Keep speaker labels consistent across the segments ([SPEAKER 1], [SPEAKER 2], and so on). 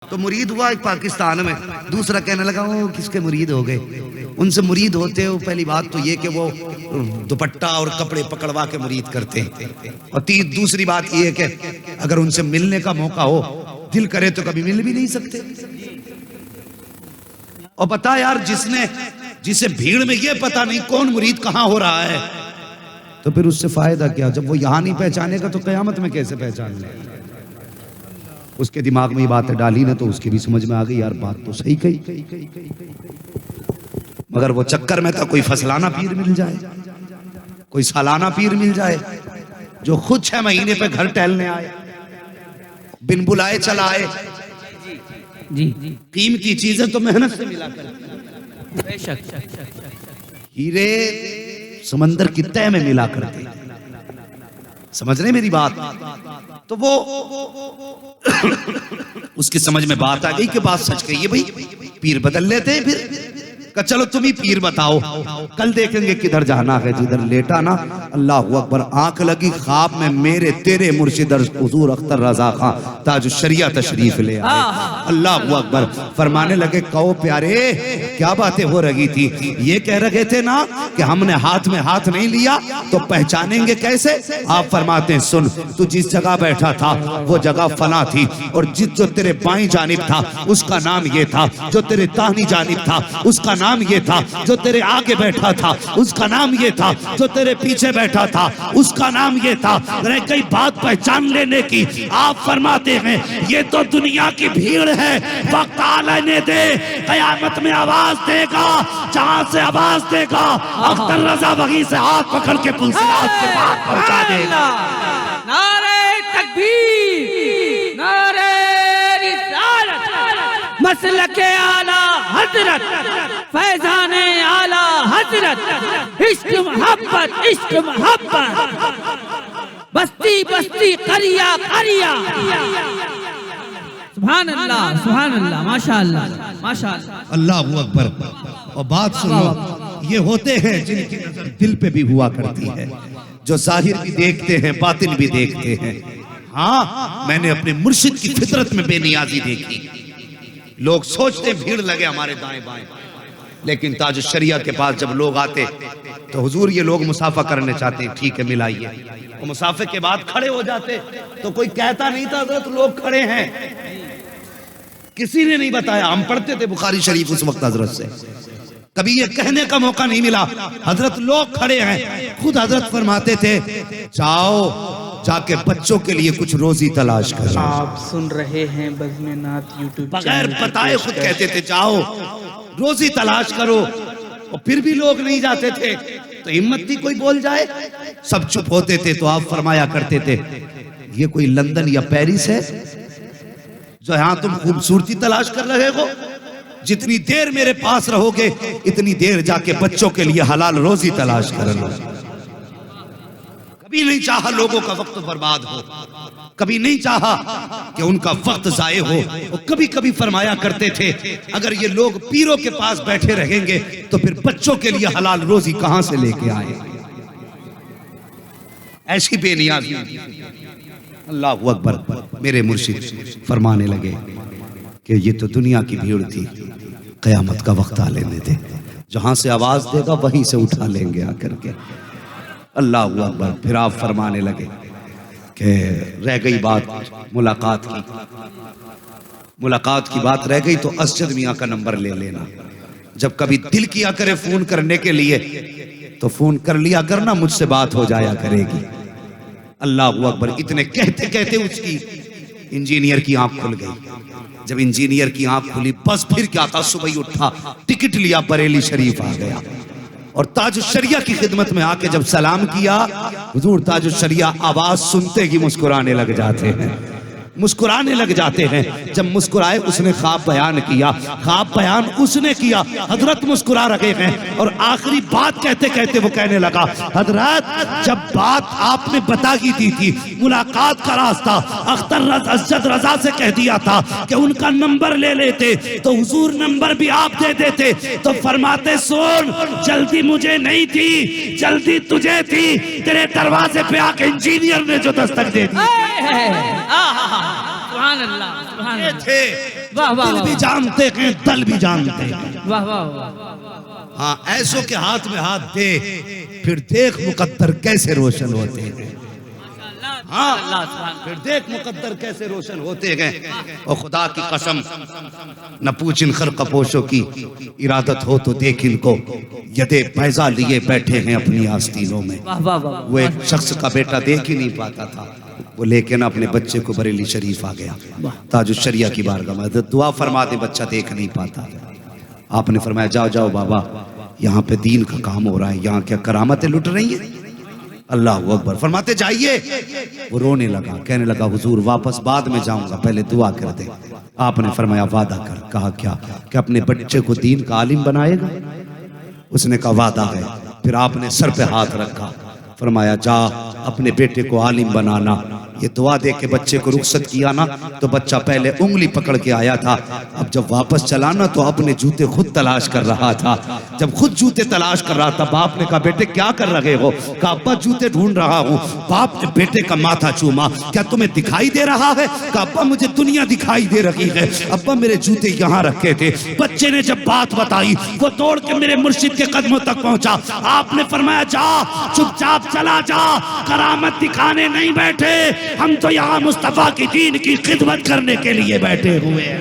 [SPEAKER 1] तो मुरीद हुआ एक पाकिस्तान में, दूसरा कहने लगा वो किसके मुरीद हो गए। उनसे मुरीद होते हो पहली बात तो ये कि वो दुपट्टा और कपड़े पकड़वा के मुरीद करते हैं, और दूसरी बात ये कि अगर उनसे मिलने का मौका हो, दिल करे तो कभी मिल भी नहीं सकते। और बता यार, जिसे भीड़ में ये पता नहीं कौन मुरीद कहां हो रहा है, तो फिर उससे फायदा क्या। जब वो यहां नहीं पहचानेगा तो कयामत में कैसे पहचान ले। उसके दिमाग में ये बातें डाली ना तो उसकी भी समझ में आ गई, यार बात तो सही कही। मगर वो चक्कर में था कोई फसलाना पीर मिल जाए, कोई सालाना पीर मिल जाए जो खुद 6 महीने पे घर टहलने आए, बिन बुलाए चला आए।
[SPEAKER 2] जी
[SPEAKER 1] कीमती चीजें तो मेहनत से मिला कर, हीरे समंदर की तह में मिला करते। समझ रहे मेरी बात। तो वो उसकी समझ में बात आ गई कि बात सच कही है भाई, पीर बदल लेते हैं। फिर का चलो तुम ही पीर बताओ, कल देखेंगे किधर जाना है। जिधर लेटा ना, अल्लाह अकबर, आंख लगी ख्वाब में मेरे तेरे मुर्शिद हुजूर अख्तर रजा खां ताजुश शरिया तशरीफ ले आए। अल्लाह अकबर, फरमाने लगे कहो प्यारे क्या बातें हो रही थी। ये कह रहे थे ना कि हमने हाथ में हाथ नहीं लिया तो पहचानेंगे कैसे। आप फरमाते हैं सुन, तू जिस जगह बैठा था वो जगह फला थी, और जो तेरे बाईं जानिब था उसका नाम ये था, जो तेरे दाहिनी जानिब था उसका नाम ये था, जो तेरे आगे बैठा था उसका नाम ये था, जो तेरे पीछे बैठा था उसका नाम ये था। रह गई बात पहचान लेने की। आप फरमाते हैं ये तो दुनिया की भीड़ है, वक्त आने दे, कयामत में आवाज देगा, जहां से आवाज देगा अख्तर रजा वहीं से हाथ पकड़ के पुलसिरात के पास पहुंचा देगा।
[SPEAKER 2] नारे तकबीर, नारे रिसालत, मसलके आला हजरत, फैजाने आला हजरत, इश्क मोहब्बत, इश्क मोहब्बत, बस्ती बस्ती करिया करिया। सुभान अल्लाह, माशाअल्लाह, माशाअल्लाह,
[SPEAKER 1] अल्लाहू अकबर। और बात सुनो, ये होते हैं जिनकी नजर दिल पे भी हुआ करती है, जो जाहिर भी देखते हैं बातिन भी देखते हैं। हाँ, मैंने अपने मुर्शिद की फितरत में बेनियाजी देखी। लोग सोचते भीड़ लगे हमारे दाएं बाएं, लेकिन ताजुश शरिया के पास जब लोग आते तो हुजूर ये लोग मुसाफा करने चाहते हैं, ठीक है मिलाइए। और मुसाफे के बाद खड़े हो जाते तो कोई कहता नहीं था तो लोग खड़े हैं, किसी ने नहीं बताया। हम पढ़ते थे बुखारी शरीफ उस वक्त हजरत से, कभी ये कहने का मौका नहीं मिला। हजरत लोग खड़े हैं, खुद हजरत फरमाते थे जाओ जाके बच्चों के लिए कुछ रोजी तलाश करो।
[SPEAKER 3] आप सुन रहे हैं बज़्म नात यूट्यूब
[SPEAKER 1] बगैर बताए खुद कहते थे जाओ रोजी तलाश करो। और फिर भी लोग नहीं जाते थे तो हिम्मत थी कोई बोल जाए, सब चुप होते थे। तो आप फरमाया करते थे ये कोई लंदन या पेरिस है जो यहां तुम खूबसूरती तलाश कर रहे हो। जितनी देर मेरे पास रहोगे इतनी देर जाके बच्चों के लिए हलाल रोजी तलाश कर लो। कभी नहीं चाहा लोगों का वक्त बर्बाद हो, कभी नहीं चाहा कि उनका वक्त जाए हो। और कभी कभी फरमाया करते थे अगर ये लोग पीरों के पास बैठे रहेंगे तो फिर बच्चों के लिए हलाल रोजी कहां से लेके आए। ऐसी बेनियाजी। अल्लाह अकबर। मेरे मुर्शिद फरमाने लगे कि ये तो दुनिया की भीड़ थी, कयामत का वक्त आ लेने दे, जहां से आवाज देगा वहीं से उठा लेंगे आकर के। अल्लाह अकबर। फिर आप फरमाने लगे कि रह गई बात मुलाकात की, मुलाकात की बात रह गई तो असजद मियाँ का नंबर ले लेना। जब कभी दिल किया करे फोन करने के लिए तो फोन कर लिया करना, मुझसे बात हो जाया करेगी। अल्लाह अकबर। इतने कहते कहते उसकी इंजीनियर की आंख खुल गई। जब इंजीनियर की आंख खुली बस फिर क्या था, सुबह ही उठा, टिकट लिया, बरेली शरीफ आ गया। और ताजुश शरिया की खिदमत में आके जब सलाम किया, हुजूर ताजुश शरिया आवाज सुनते ही मुस्कुराने लग जाते हैं, मुस्कुराने लग जाते हैं। जब मुस्कुराए उसने ख्वाब बयान किया, ख्वाब बयान उसने किया, हजरत मुस्कुरा रहे हैं। और आखिरी बात कहते कहते वो कहने लगा हजरत जब बात आपने बता ही दी थी, मुलाकात का रास्ता अख्तर असजद रजा से कह दिया था कि उनका नंबर ले लेते तो हुजूर नंबर भी आप दे देते। तो फरमाते सुन, जल्दी मुझे नहीं थी, जल्दी तुझे थी। तेरे दरवाजे पे आके इंजीनियर ने जो दस्तक दे दी।
[SPEAKER 2] सुभान अल्लाह, सुभान अल्लाह।
[SPEAKER 1] थे
[SPEAKER 2] वाह वाह
[SPEAKER 1] दिल भी जानते हैं, दल भी जानते हैं।
[SPEAKER 2] वाह वाह।
[SPEAKER 1] हाँ, ऐसों के हाथ में हाथ दे, फिर देख मुकद्दर कैसे रोशन होते हैं। हाँ, फिर देख मुकद्दर कैसे रोशन होते गए। और खुदा की कसम, न पूछ इन खरकपोशों की इरादत हो तो देख इनको, यदे पैसा लिए बैठे हैं अपनी आस्तीनों में।
[SPEAKER 2] वाह वाह वाह।
[SPEAKER 1] वो एक शख्स का बेटा देख ही नहीं पाता था, वो लेकिन अपने बच्चे को बरेली शरीफ आ गया, ताजुश शरिया की बारगाह में दुआ फरमा दे, बच्चा देख नहीं पाता। आपने फरमाया जाओ जाओ बाबा, यहाँ पे दीन का काम हो रहा है, यहाँ क्या करामतें लुट रही हैं। अल्लाह अकबर फरमाते जाइए। वो रोने लगा, कहने लगा हुजूर वापस बाद में जाऊंगा, पहले दुआ कर दे। आपने फरमाया वादा कर। कहा क्या? कि अपने बच्चे को दीन का आलिम बनाएगा। उसने कहा वादा है। फिर आपने सर पे हाथ रखा, फरमाया जा अपने बेटे को आलिम बनाना। ये दुआ दे के बच्चे को रुखसत किया ना, तो बच्चा पहले उंगली पकड़ के आया था, अब जब वापस चला ना तो अपने जूते खुद तलाश कर रहा था। जब खुद जूते तलाश कर रहा था, बाप ने कहा बेटे क्या कर रहे हो? कहा अब्बा जूते ढूंढ रहा हूँ। बाप ने बेटे का माथा चूमा, क्या तुम्हें दिखाई दे रहा है? कहा अब्बा मुझे दुनिया दिखाई दे रही है, अब्बा मेरे जूते यहाँ रखे थे। बच्चे ने जब बात बताई, वो दौड़ के मेरे मुर्शिद के कदमों तक पहुंचा। आपने फरमाया जा चुपचाप चला जा, करामत दिखाने नहीं बैठे, हम तो यहाँ मुस्तफा की दीन की खिदमत करने के लिए बैठे हुए हैं।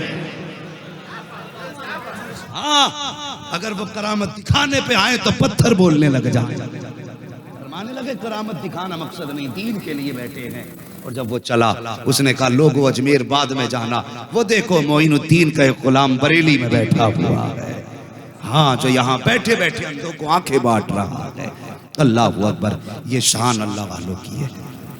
[SPEAKER 1] हाँ, अगर वो करामत दिखाने पे आए तो पत्थर बोलने लग जाए, फरमाने लगे करामत दिखाना मकसद नहीं, दीन के लिए बैठे हैं। और जब वो चला, उसने कहा लोगों अजमेर बाद में जाना, वो देखो मोइनुद्दीन का एक गुलाम बरेली में बैठा हुआ है। हाँ, जो यहाँ बैठे बैठे अंधों को आंखें बांट रहा है। अल्लाह अकबर, ये शान अल्लाह वालों की है।